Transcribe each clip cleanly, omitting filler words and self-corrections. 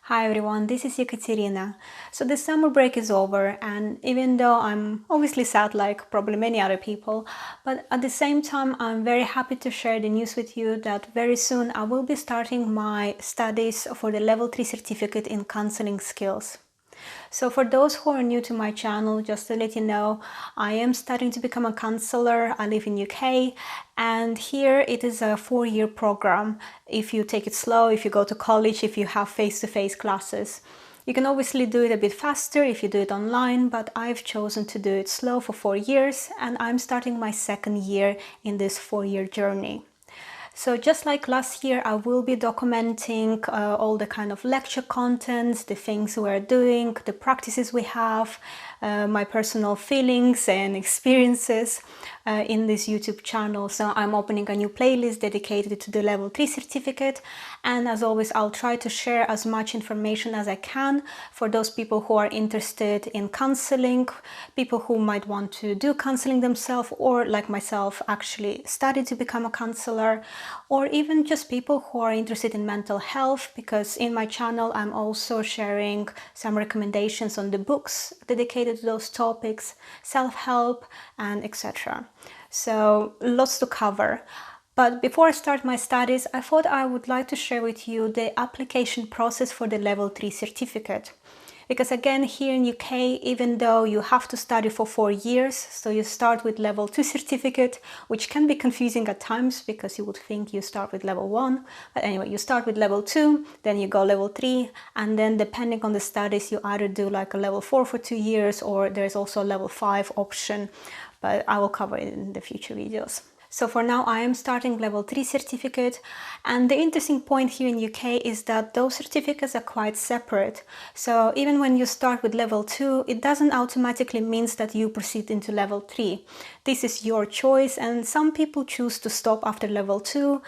Hi everyone, this is Ekaterina. So the summer break is over, and even though I'm obviously sad like probably many other people, but at the same time I'm very happy to share the news with you that very soon I will be starting my studies for the Level 3 certificate in counseling skills. So for those who are new to my channel, just to let you know, I am starting to become a counsellor. I live in UK, and here it is a 4-year program. If you take it slow, if you go to college, if you have face-to-face classes. You can obviously do it a bit faster if you do it online, but I've chosen to do it slow for 4 years, and I'm starting my 2nd year in this 4-year journey. So just like last year, I will be documenting all the kind of lecture contents, the things we're doing, the practices we have, my personal feelings and experiences in this YouTube channel. So I'm opening a new playlist dedicated to the Level 3 certificate. And as always, I'll try to share as much information as I can for those people who are interested in counseling, people who might want to do counseling themselves, or like myself, actually study to become a counselor, or even just people who are interested in mental health, because in my channel I'm also sharing some recommendations on the books dedicated to those topics, self-help and etc. So lots to cover. But before I start my studies, I thought I would like to share with you the application process for the Level 3 certificate. Because again, here in UK, even though you have to study for 4 years, so you start with Level 2 certificate, which can be confusing at times because you would think you start with Level 1. But anyway, you start with Level 2, then you go Level 3, and then depending on the studies, you either do like a Level 4 for 2 years, or there's also a Level 5 option, but I will cover it in the future videos. So for now, I am starting Level 3 certificate, and the interesting point here in UK is that those certificates are quite separate. So even when you start with Level 2, it doesn't automatically mean that you proceed into Level 3. This is your choice, and some people choose to stop after Level 2,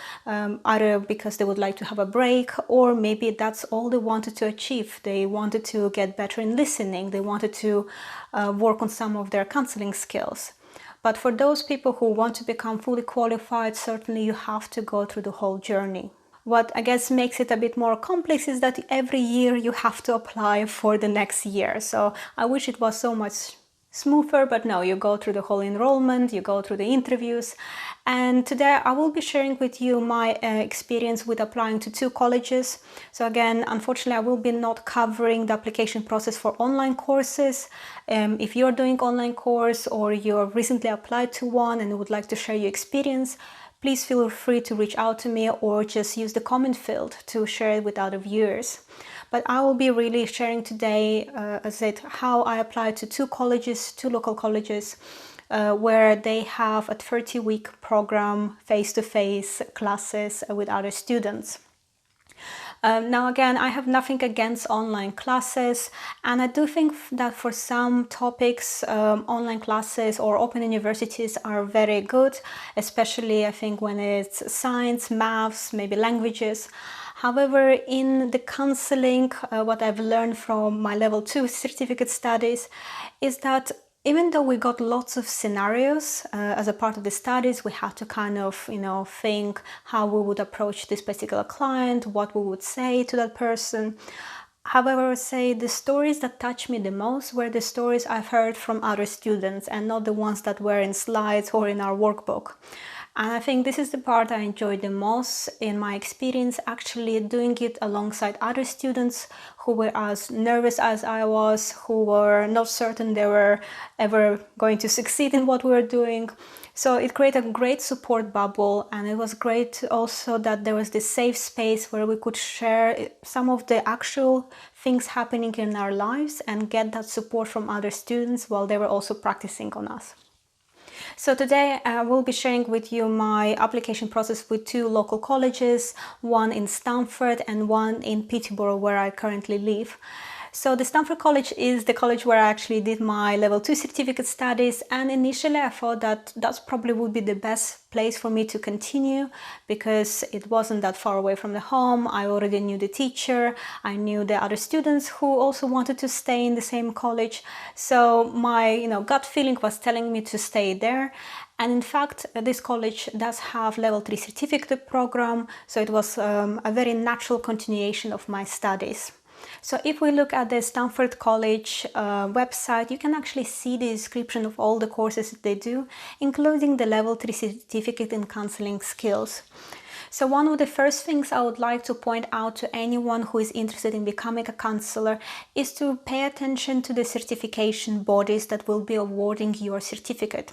either because they would like to have a break, or maybe that's all they wanted to achieve. They wanted to get better in listening, they wanted to work on some of their counseling skills. But for those people who want to become fully qualified, certainly you have to go through the whole journey. What I guess makes it a bit more complex is that every year you have to apply for the next year. So I wish it was so much smoother, but no, you go through the whole enrollment, you go through the interviews. And today I will be sharing with you my experience with applying to 2 colleges. So again, unfortunately, I will be not covering the application process for online courses. If you're doing online course or you're recently applied to one and would like to share your experience, please feel free to reach out to me or just use the comment field to share it with other viewers. But I will be really sharing today, as I said, how I applied to 2 colleges, 2 local colleges, where they have a 30-week program, face-to-face classes with other students. Now again, I have nothing against online classes, and I do think that for some topics, online classes or open universities are very good, especially I think when it's science, maths, maybe languages. However, in the counseling, what I've learned from my Level 2 certificate studies is that even though we got lots of scenarios as a part of the studies, we had to kind of, think how we would approach this particular client, what we would say to that person. However, I would say the stories that touched me the most were the stories I've heard from other students and not the ones that were in slides or in our workbook. And I think this is the part I enjoyed the most in my experience, actually doing it alongside other students who were as nervous as I was, who were not certain they were ever going to succeed in what we were doing. So it created a great support bubble, and it was great also that there was this safe space where we could share some of the actual things happening in our lives and get that support from other students while they were also practicing on us. So today I will be sharing with you my application process with 2 local colleges, one in Stamford and one in Peterborough, where I currently live. So the Stamford College is the college where I actually did my Level 2 certificate studies, and initially I thought that probably would be the best place for me to continue because it wasn't that far away from the home. I already knew the teacher, I knew the other students who also wanted to stay in the same college. So my gut feeling was telling me to stay there. And in fact, this college does have Level 3 certificate program, so it was a very natural continuation of my studies. So if we look at the Stamford College website, you can actually see the description of all the courses that they do, including the Level 3 certificate in counselling skills. So one of the first things I would like to point out to anyone who is interested in becoming a counsellor is to pay attention to the certification bodies that will be awarding your certificate.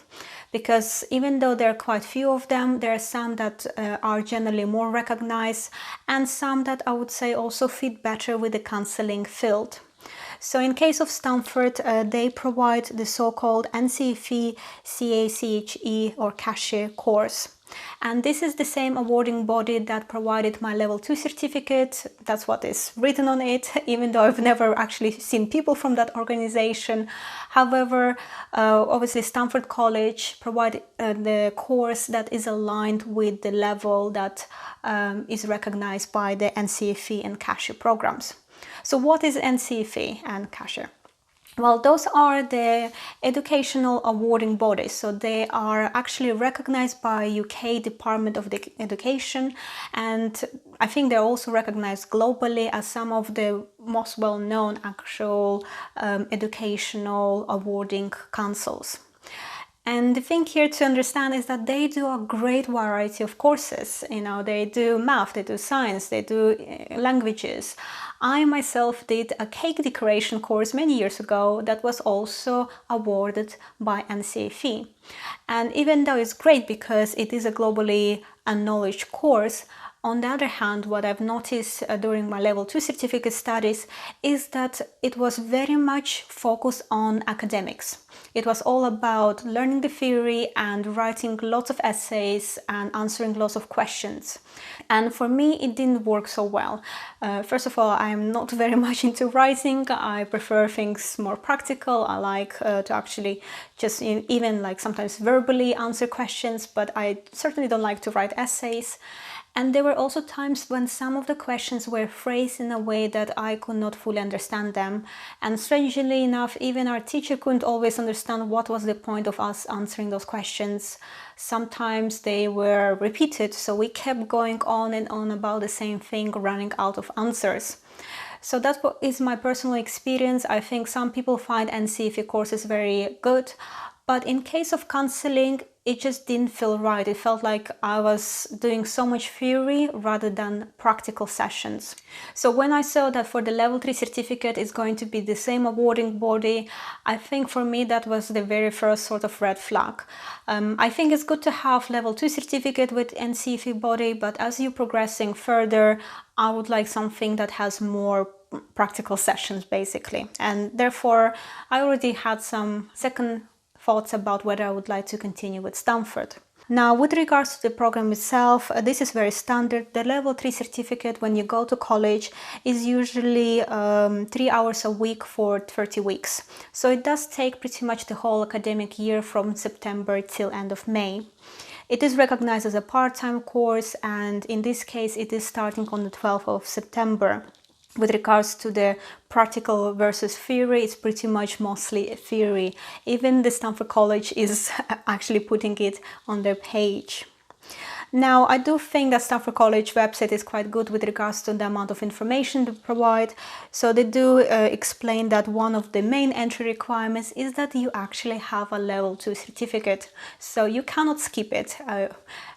Because even though there are quite few of them, there are some that are generally more recognized and some that I would say also fit better with the counselling field. So in case of Stamford, they provide the so-called NCFE, CACHE or CACHE course. And this is the same awarding body that provided my level 2 certificate. That's what is written on it, even though I've never actually seen people from that organization. However, obviously Stamford College provided the course that is aligned with the level that is recognized by the NCFE and CACHE programs. So what is NCFE and CACHE? Well, those are the educational awarding bodies. So they are actually recognized by UK Department of Education, and I think they're also recognized globally as some of the most well-known actual educational awarding councils. And the thing here to understand is that they do a great variety of courses. You know, they do math, they do science, they do languages. I myself did a cake decoration course many years ago that was also awarded by NCFE. And even though it's great because it is a globally acknowledged course, on the other hand, what I've noticed during my level 2 certificate studies is that it was very much focused on academics. It was all about learning the theory and writing lots of essays and answering lots of questions. And for me, it didn't work so well. First of all, I'm not very much into writing. I prefer things more practical. I like to actually just even like sometimes verbally answer questions, but I certainly don't like to write essays. And there were also times when some of the questions were phrased in a way that I could not fully understand them. And strangely enough, even our teacher couldn't always understand what was the point of us answering those questions. Sometimes they were repeated, so we kept going on and on about the same thing, running out of answers. So that is my personal experience. I think some people find NCFE courses very good, but in case of counselling, it just didn't feel right. It felt like I was doing so much theory rather than practical sessions. So when I saw that for the level 3 certificate is going to be the same awarding body, I think for me that was the very first sort of red flag. I think it's good to have level 2 certificate with NCFE body, but as you're progressing further, I would like something that has more practical sessions basically. And therefore, I already had some second thoughts about whether I would like to continue with Stamford. Now, with regards to the program itself, this is very standard. The level 3 certificate when you go to college is usually 3 hours a week for 30 weeks. So it does take pretty much the whole academic year from September till end of May. It is recognized as a part-time course, and in this case it is starting on the 12th of September. With regards to the practical versus theory, it's pretty much mostly theory. Even the Stamford College is actually putting it on their page. Now, I do think that Stamford College website is quite good with regards to the amount of information they provide. So they do explain that one of the main entry requirements is that you actually have a level 2 certificate. So you cannot skip it.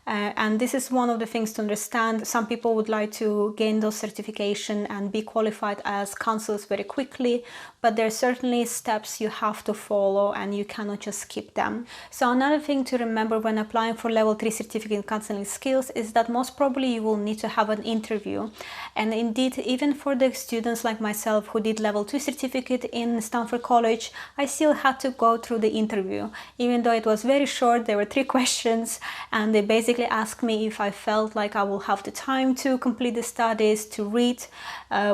And this is one of the things to understand. Some people would like to gain those certification and be qualified as counsellors very quickly, but there are certainly steps you have to follow and you cannot just skip them. So another thing to remember when applying for level 3 certificate in counselling skills is that most probably you will need to have an interview. And indeed, even for the students like myself who did level 2 certificate in Stamford College, I still had to go through the interview. Even though it was very short, there were 3 questions, and they basically asked me if I felt like I will have the time to complete the studies, to read,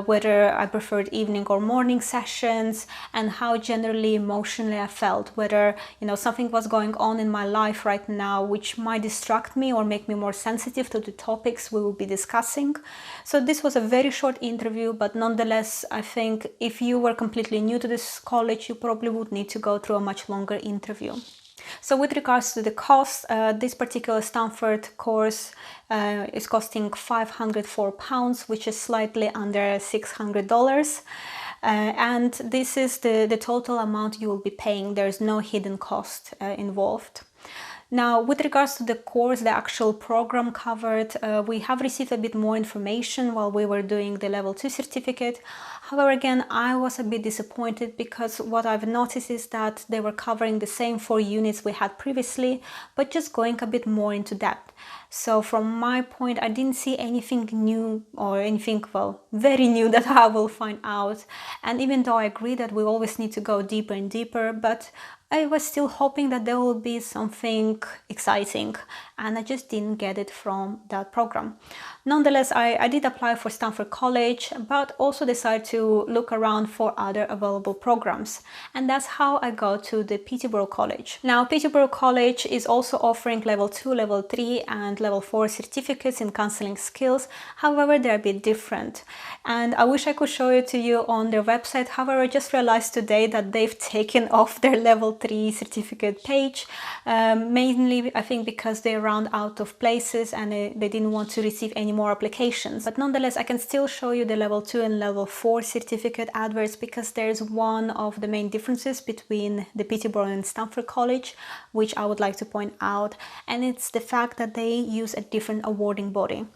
whether I preferred evening or morning sessions, and how generally emotionally I felt, whether something was going on in my life right now which might distract me or make me more sensitive to the topics we will be discussing. So this was a very short interview, but nonetheless, I think if you were completely new to this college, you probably would need to go through a much longer interview. So with regards to the cost, this particular Stamford course is costing £504, which is slightly under $600. And this is the total amount you will be paying. There is no hidden cost involved. Now, with regards to the course, the actual program covered, we have received a bit more information while we were doing the level 2 certificate. However, again, I was a bit disappointed because what I've noticed is that they were covering the same 4 units we had previously, but just going a bit more into depth. So from my point, I didn't see anything new or anything, well, very new that I will find out. And even though I agree that we always need to go deeper and deeper, but I was still hoping that there will be something exciting, and I just didn't get it from that program. Nonetheless, I did apply for Stamford College, but also decided to look around for other available programs. And that's how I got to the Peterborough College. Now, Peterborough College is also offering level 2, level 3 and level 4 certificates in counselling skills. However, they're a bit different. And I wish I could show it to you on their website. However, I just realized today that they've taken off their level 3 certificate page, mainly I think because they ran out of places and they didn't want to receive any more applications. But nonetheless, I can still show you the level 2 and level 4 certificate adverts, because there's one of the main differences between the Peterborough and Stamford College, which I would like to point out, and it's the fact that they use a different awarding body.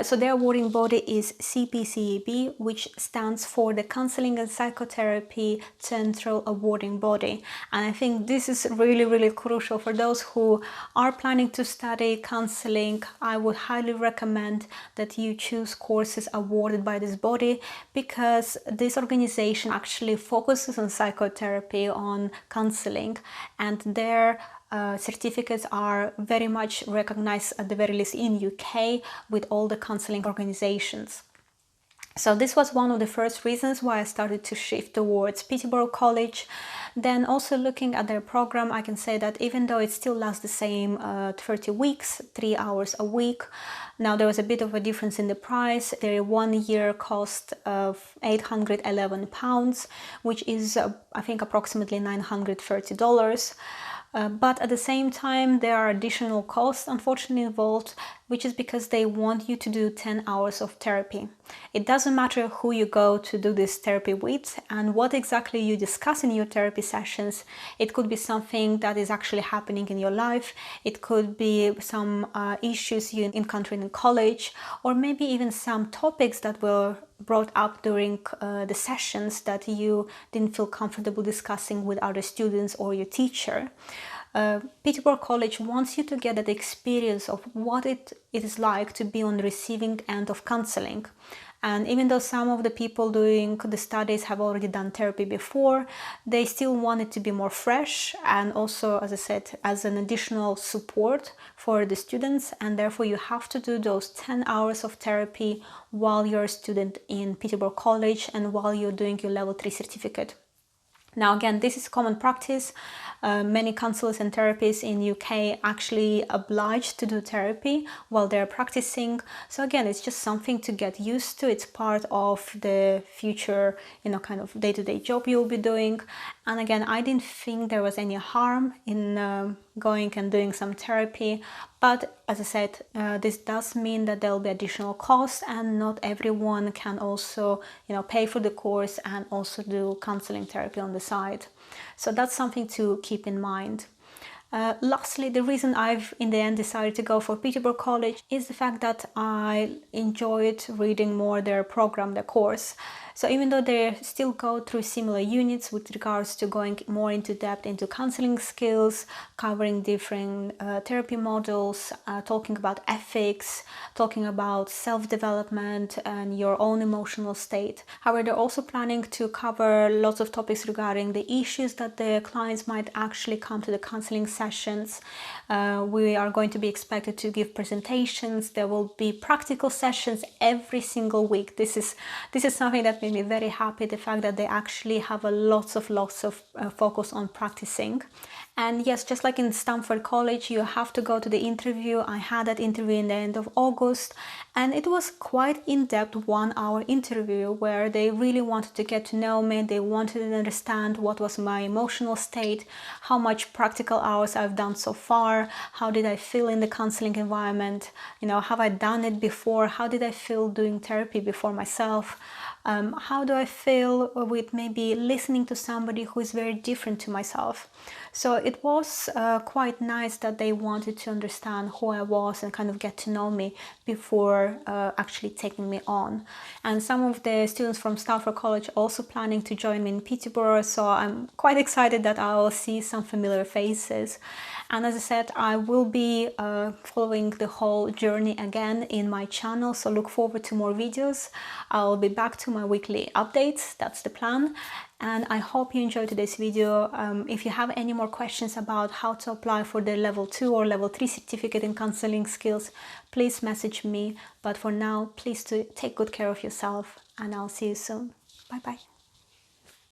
So their awarding body is CPCAB, which stands for the Counselling and Psychotherapy Central Awarding Body. And I think this is really crucial for those who are planning to study counselling. I would highly recommend that you choose courses awarded by this body, because this organization actually focuses on psychotherapy, on counselling, and their certificates are very much recognized, at the very least in UK, with all the counselling organizations. So this was one of the first reasons why I started to shift towards Peterborough College. Then also looking at their program, I can say that even though it still lasts the same 30 weeks, 3 hours a week, now there was a bit of a difference in the price. Their 1 year cost of £811, which is I think approximately $930. But at the same time, there are additional costs unfortunately involved, which is because they want you to do 10 hours of therapy. It doesn't matter who you go to do this therapy with and what exactly you discuss in your therapy sessions. It could be something that is actually happening in your life. It could be some issues you encountered in college, or maybe even some topics that were brought up during the sessions that you didn't feel comfortable discussing with other students or your teacher. Peterborough College wants you to get that experience of what it is like to be on the receiving end of counselling. And even though some of the people doing the studies have already done therapy before, they still want it to be more fresh, and also, as I said, as an additional support for the students. And therefore you have to do those 10 hours of therapy while you're a student in Peterborough College and while you're doing your level 3 certificate. Now again, this is common practice. Many counsellors and therapists in UK actually obliged to do therapy while they're practicing. So again, it's just something to get used to. It's part of the future, kind of day-to-day job you'll be doing. And again, I didn't think there was any harm in going and doing some therapy. But as I said, this does mean that there will be additional costs, and not everyone can also, pay for the course and also do counseling therapy on the side. So that's something to keep in mind. Lastly, the reason I've in the end decided to go for Peterborough College is the fact that I enjoyed reading more their program, their course. So even though they still go through similar units with regards to going more into depth into counseling skills, covering different therapy models, talking about ethics, talking about self-development and your own emotional state. However, they're also planning to cover lots of topics regarding the issues that the clients might actually come to the counseling sessions. We are going to be expected to give presentations. There will be practical sessions every single week. This is something that made me very happy, the fact that they actually have a lots of focus on practicing. And yes, just like in Stamford College, you have to go to the interview. I had that interview in the end of August, and it was quite in-depth 1-hour interview where they really wanted to get to know me. They wanted to understand what was my emotional state, how much practical hours I've done so far, how did I feel in the counseling environment, you know, have I done it before, how did I feel doing therapy before myself, how do I feel with maybe listening to somebody who is very different to myself. So it was quite nice that they wanted to understand who I was and kind of get to know me before actually taking me on. And some of the students from Stamford College also planning to join me in Peterborough, so I'm quite excited that I will see some familiar faces. And as I said, I will be following the whole journey again in my channel, so look forward to more videos. I'll be back to my weekly updates, that's the plan. And I hope you enjoyed today's video. If you have any more questions about how to apply for the level 2 or level 3 certificate in counseling skills, please message me. But for now, please take good care of yourself, and I'll see you soon. Bye bye.